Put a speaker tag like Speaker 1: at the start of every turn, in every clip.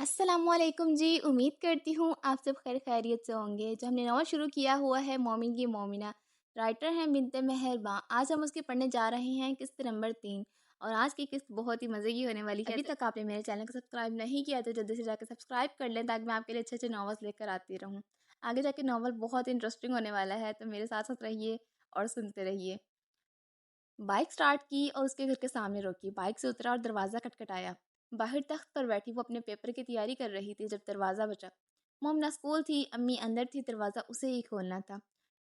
Speaker 1: السلام علیکم جی، امید کرتی ہوں آپ سب خیر خیریت سے ہوں گے۔ جو ہم نے ناول شروع کیا ہوا ہے مومن کی مومنہ، رائٹر ہیں بنت مہرباں۔ آج ہم اس کے پڑھنے جا رہے ہیں قسط نمبر 3، اور آج کی قسط بہت ہی مزے کی ہونے والی ہے۔ ابھی تک آپ نے میرے چینل کو سبسکرائب نہیں کیا تو جلدی سے جا کے سبسکرائب کر لیں، تاکہ میں آپ کے لیے اچھے اچھے ناولس لے کر آتی رہوں۔ آگے جا کے ناول بہت انٹرسٹنگ ہونے والا ہے، تو میرے ساتھ ساتھ رہیے اور سنتے رہیے۔ بائک سٹارٹ کی اور اس کے گھر کے سامنے روکی۔ بائک سے اترا اور دروازہ کھٹکھٹایا۔ باہر تخت پر بیٹھی وہ اپنے پیپر کی تیاری کر رہی تھی جب دروازہ بجا۔ مومنہ اسکول تھی، امی اندر تھی، دروازہ اسے ہی کھولنا تھا۔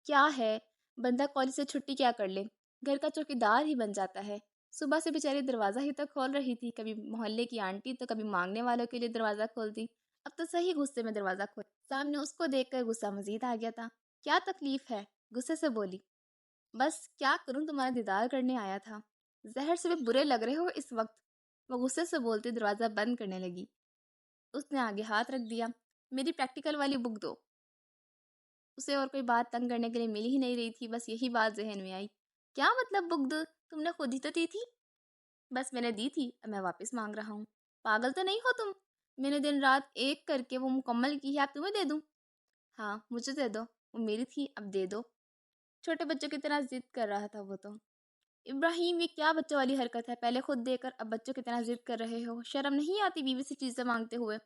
Speaker 1: کیا ہے، بندہ کالج سے چھٹی کیا کر لے، گھر کا چوکیدار ہی بن جاتا ہے۔ صبح سے بیچاری دروازہ ہی تک کھول رہی تھی، کبھی محلے کی آنٹی تو کبھی مانگنے والوں کے لیے دروازہ کھولتی۔ اب تو صحیح غصے میں دروازہ کھول، سامنے اس کو دیکھ کر غصہ مزید آ گیا تھا۔ کیا تکلیف ہے، غصے سے بولی۔ بس کیا کروں، تمہارا دیدار کرنے آیا تھا۔ زہر سے بھی برے لگ رہے ہو اس وقت، وہ غصے سے بولتی دروازہ بند کرنے لگی۔ اس نے آگے ہاتھ رکھ دیا۔ میری پریکٹیکل والی بک دو۔ اسے اور کوئی بات تنگ کرنے کے لیے مل ہی نہیں رہی تھی، بس یہی بات ذہن میں آئی۔ کیا مطلب بک دو، تم نے خود ہی تو دی تھی۔ بس میں نے دی تھی، اب میں واپس مانگ رہا ہوں۔ پاگل تو نہیں ہو تم، میں نے دن رات ایک کر کے وہ مکمل کی ہے، اب تمہیں دے دوں۔ ہاں مجھے دے دو، وہ میری تھی، اب دے دو۔ چھوٹے بچوں کی طرح ضد کر رہا تھا وہ تو۔ ابراہیم، یہ کیا بچوں والی حرکت ہے، پہلے خود دے کر اب بچوں کی طرح ضد کر رہے ہو، شرم نہیں آتی بیوی سے چیزیں مانگتے ہوئے۔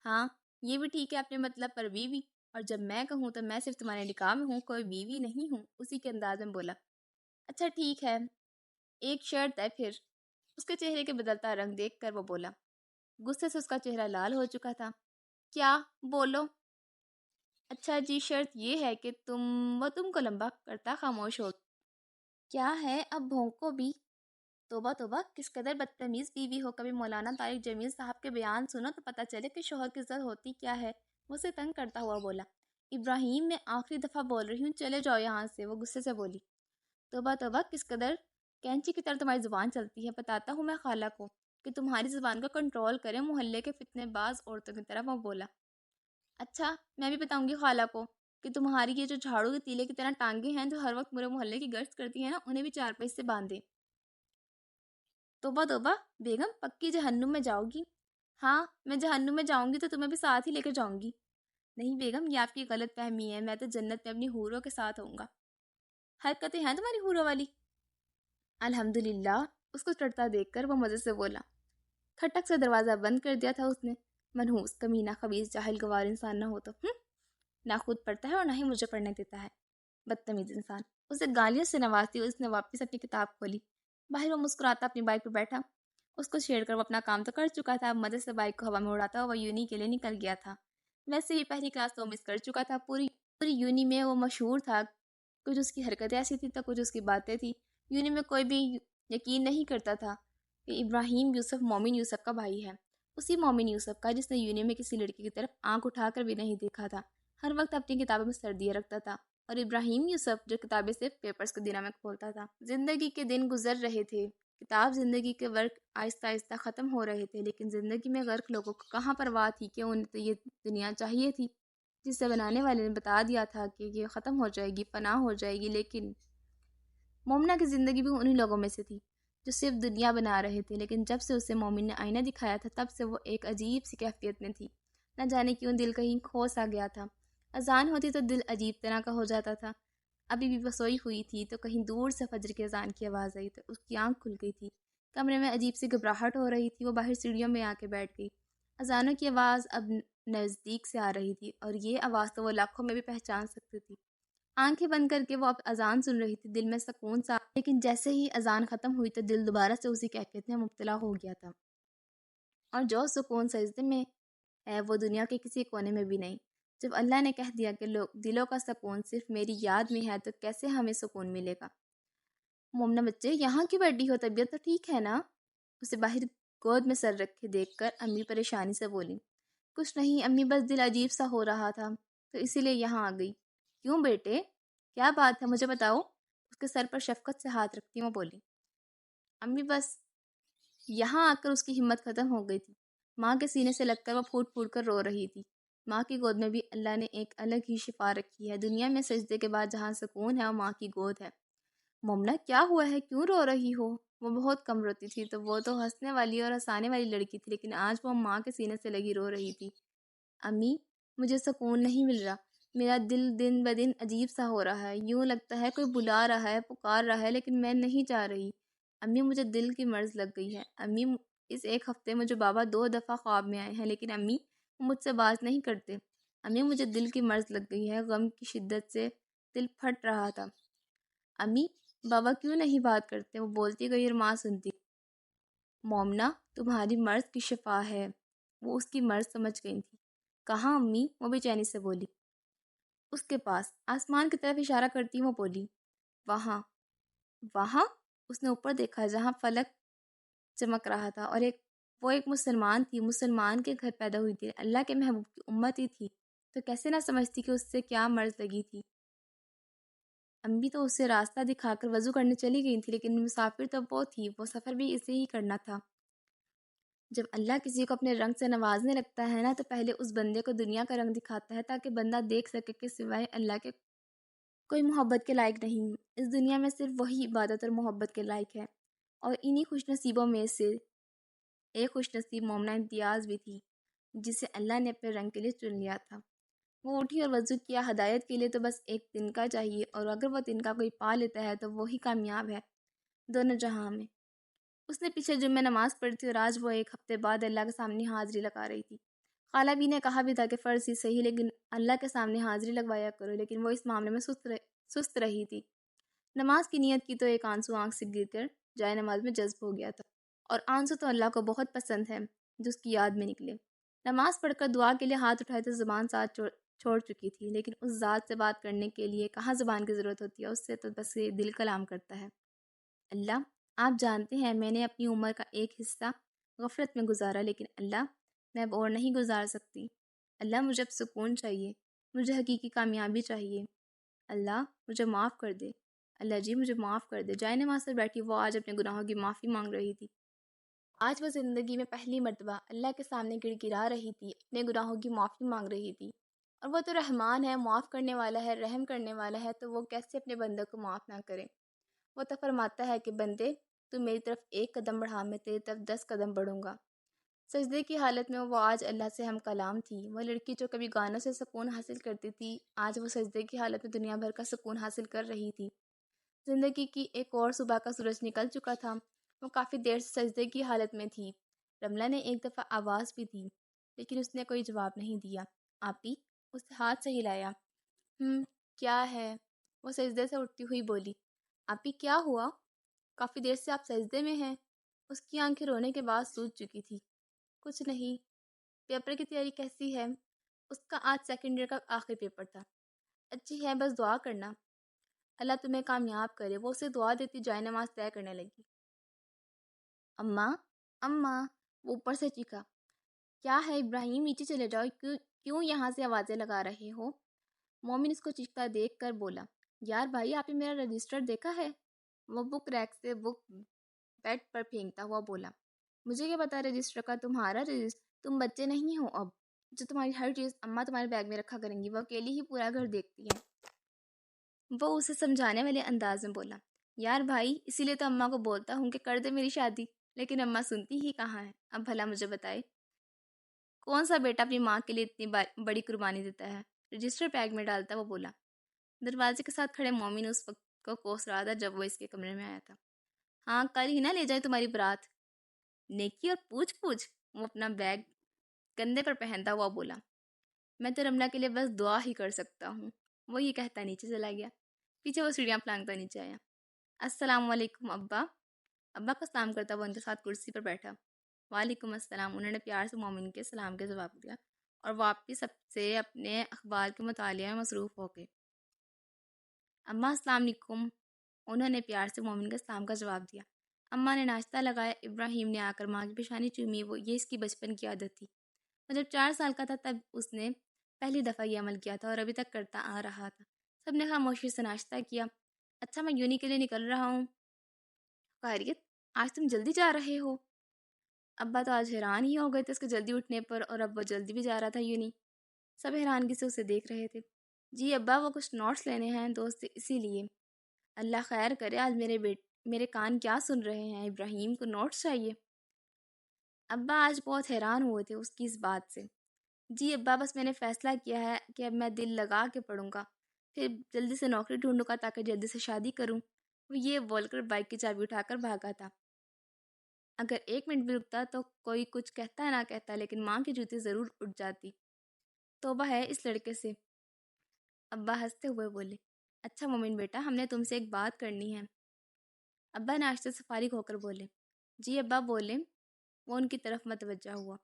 Speaker 1: ہاں یہ بھی ٹھیک ہے اپنے مطلب پر بیوی، اور جب میں کہوں تو میں صرف تمہارے نکاح میں ہوں، کوئی بیوی نہیں ہوں، اسی کے انداز میں بولا۔ اچھا ٹھیک ہے، ایک شرط ہے پھر۔ اس کے چہرے کے بدلتا رنگ دیکھ کر وہ بولا۔ غصے سے اس کا چہرہ لال ہو چکا تھا۔ کیا، بولو۔ اچھا جی، شرط یہ ہے کہ تم کو لمبا کرتا خاموش ہو۔ کیا ہے، اب بھونکو بھی۔ توبہ توبہ، کس قدر بدتمیز بیوی ہو، کبھی مولانا طارق جمیل صاحب کے بیان سنو تو پتہ چلے کہ شوہر کی عزت ہوتی کیا ہے۔ وہ اسے تنگ کرتا ہوا بولا۔ ابراہیم، میں آخری دفعہ بول رہی ہوں، چلے جاؤ یہاں سے، وہ غصے سے بولی۔ توبہ توبہ، کس قدر کینچی کی طرح تمہاری زبان چلتی ہے، بتاتا ہوں میں خالہ کو کہ تمہاری زبان کو کنٹرول کریں، محلے کے فتنے باز عورتوں کی طرح، وہ بولا۔ اچھا میں بھی بتاؤں گی خالہ کو کہ تمہاری یہ جو جھاڑو کے تیلے کی طرح ٹانگیں ہیں جو ہر وقت میرے محلے کی گشت کرتی ہیں نا، انہیں بھی چار پیس سے باندھ دیں۔ توبہ توبہ، بیگم پکی جہنم میں جاؤ گی۔ ہاں میں جہنم میں جاؤں گی تو تمہیں بھی ساتھ ہی لے کر جاؤں گی۔ نہیں بیگم، یہ آپ کی غلط فہمی ہے، میں تو جنت میں اپنی حوروں کے ساتھ ہوں گا۔ حرکتیں ہیں تمہاری حوروں والی۔ الحمدللہ، اس کو چڑھتا دیکھ کر وہ مزے سے بولا۔ کھٹک سے دروازہ بند کر دیا تھا اس نے۔ منحوس، کمینہ، خبیث، جاہل، گوار انسان نہ ہو تو نہ خود پڑھتا ہے اور نہ ہی مجھے پڑھنے دیتا ہے، بدتمیز انسان۔ اسے گالیوں سے نوازتی ہوئی اس نے واپس اپنی کتاب کھولی۔ باہر وہ مسکراتا اپنی بائک پر بیٹھا۔ اس کو چھیڑ کر وہ اپنا کام تو کر چکا تھا، اب مزے سے بائک کو ہوا میں اڑاتا ہوا وہ یونی کے لیے نکل گیا تھا۔ ویسے ہی پہلی کلاس تو مس کر چکا تھا، پوری یونی میں وہ مشہور تھا۔ کچھ اس کی حرکتیں ایسی تھی تو کچھ اس کی باتیں تھی۔ یونی میں کوئی بھی یقین نہیں کرتا تھا کہ ابراہیم یوسف مومن یوسف کا بھائی ہے، اسی مومن یوسف کا جس نے یونی میں کسی لڑکی کی طرف آنکھ اٹھا کر بھی نہیں دیکھا تھا، ہر وقت اپنی کتابوں میں سر دیے رکھتا تھا، اور ابراہیم یوسف جو کتابیں صرف پیپرز کے دنوں میں کھولتا تھا۔ زندگی کے دن گزر رہے تھے، کتاب زندگی کے ورق آہستہ آہستہ ختم ہو رہے تھے، لیکن زندگی میں غرق لوگوں کو کہاں پرواہ تھی کہ انہیں تو یہ دنیا چاہیے تھی جسے بنانے والے نے بتا دیا تھا کہ یہ ختم ہو جائے گی، فنا ہو جائے گی۔ لیکن مومنہ کی زندگی بھی انہی لوگوں میں سے تھی جو صرف دنیا بنا رہے تھے، لیکن جب سے اسے مومن نے آئینہ دکھایا تھا تب سے وہ ایک عجیب سی کیفیت میں تھی۔ نہ جانے کیوں دل کہیں کھو سا گیا تھا۔ اذان ہوتی تو دل عجیب طرح کا ہو جاتا تھا۔ ابھی بھی وہ سوئی ہوئی تھی تو کہیں دور سے فجر کی اذان کی آواز آئی تو اس کی آنکھ کھل گئی تھی۔ کمرے میں عجیب سی گھبراہٹ ہو رہی تھی، وہ باہر سیڑھیوں میں آ کے بیٹھ گئی۔ اذانوں کی آواز اب نزدیک سے آ رہی تھی، اور یہ آواز تو وہ لاکھوں میں بھی پہچان سکتی تھی۔ آنکھیں بند کر کے وہ اب اذان سن رہی تھی، دل میں سکون سا، لیکن جیسے ہی اذان ختم ہوئی تو دل دوبارہ سے اسی کیفیت میں مبتلا ہو گیا تھا، اور جو سکون سجدے میں ہے وہ دنیا کے کسی کونے میں بھی نہیں۔ جب اللہ نے کہہ دیا کہ دلوں کا سکون صرف میری یاد میں ہے تو کیسے ہمیں سکون ملے گا۔ مومنہ بچے یہاں کیوں بیٹھی ہو، طبیعت تو ٹھیک ہے نا؟ اسے باہر گود میں سر رکھے دیکھ کر امی پریشانی سے بولی۔ کچھ نہیں امی، بس دل عجیب سا ہو رہا تھا تو اسی لیے یہاں آ گئی۔ کیوں بیٹے، کیا بات ہے، مجھے بتاؤ۔ اس کے سر پر شفقت سے ہاتھ رکھتی وہ بولی۔ امی بس یہاں آ کر اس کی ہمت ختم ہو گئی تھی۔ ماں کے سینے سے لگ کر وہ پھوٹ پھوٹ کر رو رہی تھی۔ ماں کی گود میں بھی اللہ نے ایک الگ ہی شفا رکھی ہے۔ دنیا میں سجدے کے بعد جہاں سکون ہے وہ ماں کی گود ہے۔ مومنا کیا ہوا ہے، کیوں رو رہی ہو؟ وہ بہت کم روتی تھی، تو وہ تو ہنسنے والی اور ہنسانے والی لڑکی تھی، لیکن آج وہ ماں کے سینے سے لگی رو رہی تھی۔ امی، مجھے سکون نہیں مل رہا، میرا دل دن بدن عجیب سا ہو رہا ہے، یوں لگتا ہے کوئی بلا رہا ہے، پکار رہا ہے، لیکن میں نہیں چاہ رہی۔ امی، مجھے دل کی مرض لگ گئی ہے۔ امی، اس ایک ہفتے میں جو بابا 2 دفعہ خواب میں آئے ہیں، لیکن امی وہ مجھ سے بات نہیں کرتے۔ امی، مجھے دل کی مرض لگ گئی ہے، غم کی شدت سے دل پھٹ رہا تھا۔ امی، بابا کیوں نہیں بات کرتے؟ وہ بولتی گئی اور ماں سنتی۔ مومنا، تمہاری مرض کی شفا ہے۔ وہ اس کی مرض سمجھ گئی تھی۔ کہاں امی؟ وہ بے چینی سے بولی۔ اس کے پاس، آسمان کی طرف اشارہ کرتی وہ بولی۔ وہاں۔ وہاں؟ اس نے اوپر دیکھا جہاں فلک چمک رہا تھا، اور وہ ایک مسلمان تھی، مسلمان کے گھر پیدا ہوئی تھی، اللہ کے محبوب کی امتی تھی، تو کیسے نہ سمجھتی کہ اس سے کیا مرض لگی تھی۔ امی تو اسے راستہ دکھا کر وضو کرنے چلی گئی تھی، لیکن مسافر تو وہ تھی، وہ سفر بھی اسے ہی کرنا تھا۔ جب اللہ کسی کو اپنے رنگ سے نوازنے لگتا ہے نا، تو پہلے اس بندے کو دنیا کا رنگ دکھاتا ہے، تاکہ بندہ دیکھ سکے کہ سوائے اللہ کے کوئی محبت کے لائق نہیں۔ اس دنیا میں صرف وہی عبادت اور محبت کے لائق ہے، اور انہی خوش نصیبوں میں سے ایک خوش نصیب مومنہ امتیاز بھی تھی، جسے اللہ نے اپنے رنگ کے لیے چن لیا تھا۔ وہ اٹھی اور وضو کیا۔ ہدایت کے لیے تو بس ایک تنکا چاہیے، اور اگر وہ تنکا کوئی پا لیتا ہے تو وہی کامیاب ہے دونوں جہاں میں۔ اس نے پچھلے جمعے نماز پڑھی تھی، اور آج وہ ایک ہفتے بعد اللہ کے سامنے حاضری لگا رہی تھی۔ خالہ بھی نے کہا بھی تھا کہ فرض ہی صحیح، لیکن اللہ کے سامنے حاضری لگوایا کرو، لیکن وہ اس معاملے میں سست رہی تھی۔ نماز کی نیت کی تو ایک آنسو آنکھ سے گر کر جائے نماز میں جذب ہو گیا تھا، اور آنسو تو اللہ کو بہت پسند ہے جو اس کی یاد میں نکلے۔ نماز پڑھ کر دعا کے لیے ہاتھ اٹھائے تو زبان ساتھ چھوڑ چکی تھی، لیکن اس ذات سے بات کرنے کے لیے کہاں زبان کی ضرورت ہوتی ہے، اس سے تو بس یہ دل کلام کرتا ہے۔ اللہ، آپ جانتے ہیں میں نے اپنی عمر کا ایک حصہ غفلت میں گزارا، لیکن اللہ، میں اب اور نہیں گزار سکتی۔ اللہ، مجھے اب سکون چاہیے، مجھے حقیقی کامیابی چاہیے۔ اللہ، مجھے معاف کر دے۔ اللہ جی، مجھے معاف کر دے۔ جائے نماز پر بیٹھی وہ آج اپنے گناہوں کی معافی مانگ رہی تھی۔ آج وہ زندگی میں پہلی مرتبہ اللہ کے سامنے گڑ گڑا رہی تھی، اپنے گناہوں کی معافی مانگ رہی تھی۔ اور وہ تو رحمان ہے، معاف کرنے والا ہے، رحم کرنے والا ہے، تو وہ کیسے اپنے بندے کو معاف نہ کرے۔ وہ تو فرماتا ہے کہ بندے، تو میری طرف 1 قدم بڑھا، میں تیری طرف 10 قدم بڑھوں گا۔ سجدے کی حالت میں وہ آج اللہ سے ہم کلام تھی۔ وہ لڑکی جو کبھی گانوں سے سکون حاصل کرتی تھی، آج وہ سجدے کی حالت میں دنیا بھر کا سکون حاصل کر رہی تھی۔ زندگی کی ایک اور صبح کا سورج نکل چکا تھا۔ وہ کافی دیر سے سجدے کی حالت میں تھی۔ رملہ نے ایک دفعہ آواز بھی دی، لیکن اس نے کوئی جواب نہیں دیا۔ آپی، اس نے ہاتھ سے ہلایا۔ کیا ہے؟ وہ سجدے سے اٹھتی ہوئی بولی۔ آپی، کیا ہوا؟ کافی دیر سے آپ سجدے میں ہیں۔ اس کی آنکھیں رونے کے بعد سوج چکی تھی۔ کچھ نہیں۔ پیپر کی تیاری کیسی ہے؟ اس کا آج سیکنڈ ایئر کا آخری پیپر تھا۔ اچھی ہے، بس دعا کرنا اللہ تمہیں کامیاب کرے۔ وہ اسے دعا دیتی جائے نماز طے کرنے لگی۔ اماں، اماں، وہ اوپر سے چیخا۔ کیا ہے ابراہیم، نیچے چلے جاؤ، کیوں یہاں سے آوازیں لگا رہے ہو؟ مومن اس کو چیختا دیکھ کر بولا، یار بھائی، آپ نے میرا رجسٹر دیکھا ہے؟ وہ بک ریک سے بک بیڈ پر پھینکتا ہوا بولا، مجھے کیا پتا رجسٹر کا؟ تمہارا رجسٹر؟ تم بچے نہیں ہو اب جو تمہاری ہر چیز اماں تمہارے بیگ میں رکھا کریں گی۔ وہ اکیلی ہی پورا گھر دیکھتی ہے۔ وہ اسے سمجھانے والے انداز میں بولا، یار بھائی، اسی لیے تو اماں کو بولتا ہوں کہ کر دے میری شادی، لیکن اماں سنتی ہی کہاں ہے۔ اب بھلا مجھے بتائے، کون سا بیٹا اپنی ماں کے لیے اتنی بڑی قربانی دیتا ہے؟ رجسٹر بیگ میں ڈالتا وہ بولا۔ دروازے کے ساتھ کھڑے مومن اس وقت کو کوس رہا تھا جب وہ اس کے کمرے میں آیا تھا۔ ہاں، کل ہی نہ لے جائے تمہاری برات؟ نیکی اور پوچھ پوچھ۔ وہ اپنا بیگ کندھے پر پہنتا ہوا بولا، میں تو رملہ کے لیے بس دعا ہی کر سکتا ہوں۔ وہ یہ کہتا نیچے چلا گیا۔ پیچھے وہ سیڑھیاں پلانگتا نیچے آیا۔ السلام علیکم ابا۔ ابا کا سلام کرتا وہ ان کے ساتھ کرسی پر بیٹھا۔ وعلیکم السلام۔ انہوں نے پیار سے مومن کے سلام کے جواب دیا، اور واپس سب سے اپنے اخبار کے مطالعے میں مصروف ہو گئے۔ اماں السلام علیکم۔ انہوں نے پیار سے مومن کے سلام کا جواب دیا۔ اماں نے ناشتہ لگایا۔ ابراہیم نے آ کر ماں کی پیشانی چومی۔ یہ اس کی بچپن کی عادت تھی۔ وہ جب 4 سال کا تھا تب اس نے پہلی دفعہ یہ عمل کیا تھا، اور ابھی تک کرتا آ رہا تھا۔ سب نے خاموشی سے ناشتہ کیا۔ اچھا، میں یونی کے لیے نکل رہا ہوں۔ خیریت؟ آج تم جلدی جا رہے ہو؟ ابا تو آج حیران ہی ہو گئے تھے اس کے جلدی اٹھنے پر، اور اب وہ جلدی بھی جا رہا تھا یونی۔ سب حیرانگی سے اسے دیکھ رہے تھے۔ جی ابا، وہ کچھ نوٹس لینے ہیں دوست سے، اسی لیے۔ اللہ خیر کرے، آج میرے کان کیا سن رہے ہیں، ابراہیم کو نوٹس چاہیے؟ ابا آج بہت حیران ہوئے تھے اس کی اس بات سے۔ جی ابا، بس میں نے فیصلہ کیا ہے کہ اب میں دل لگا کے پڑھوں گا، پھر جلدی سے نوکری ڈھونڈوں گا تاکہ جلدی سے شادی کروں۔ وہ یہ بول کر بائک کی چابی اٹھا کر بھاگا تھا۔ اگر 1 منٹ بھی رکتا تو کوئی کچھ کہتا نہ کہتا، لیکن ماں کی جوتی ضرور اٹھ جاتی۔ توبہ ہے اس لڑکے سے، ابا ہنستے ہوئے بولے۔ اچھا مومن بیٹا، ہم نے تم سے ایک بات کرنی ہے۔ ابا ناشتے سے فارغ ہو کر بولے۔ جی ابا بولیں۔ وہ ان کی طرف متوجہ ہوا۔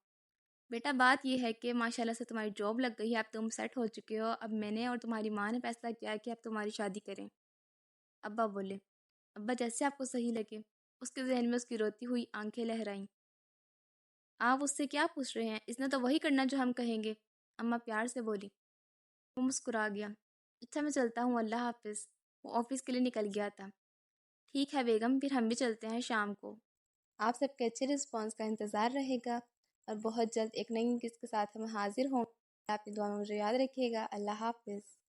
Speaker 1: بیٹا بات یہ ہے کہ ماشاءاللہ سے تمہاری جاب لگ گئی ہے، اب تم سیٹ ہو چکے ہو۔ اب میں نے اور تمہاری ماں نے فیصلہ کیا ہے کہ اب تمہاری شادی کریں۔ ابا بولے۔ ابا جیسے آپ کو صحیح لگے۔ اس کے ذہن میں اس کی روتی ہوئی آنکھیں لہرائیں۔ آپ اس سے کیا پوچھ رہے ہیں؟ اس نے تو وہی کرنا جو ہم کہیں گے، اماں پیار سے بولی۔ وہ مسکرا گیا۔ اچھا میں چلتا ہوں، اللہ حافظ۔ وہ آفس کے لیے نکل گیا تھا۔ ٹھیک ہے بیگم، پھر ہم بھی چلتے ہیں شام کو۔ آپ سب کے اچھے رسپانس کا انتظار رہے گا اور بہت جلد ایک نئی قسط کے ساتھ ہم حاضر ہوں۔ آپ کی دعا میں مجھے یاد رکھیے گا۔ اللہ حافظ۔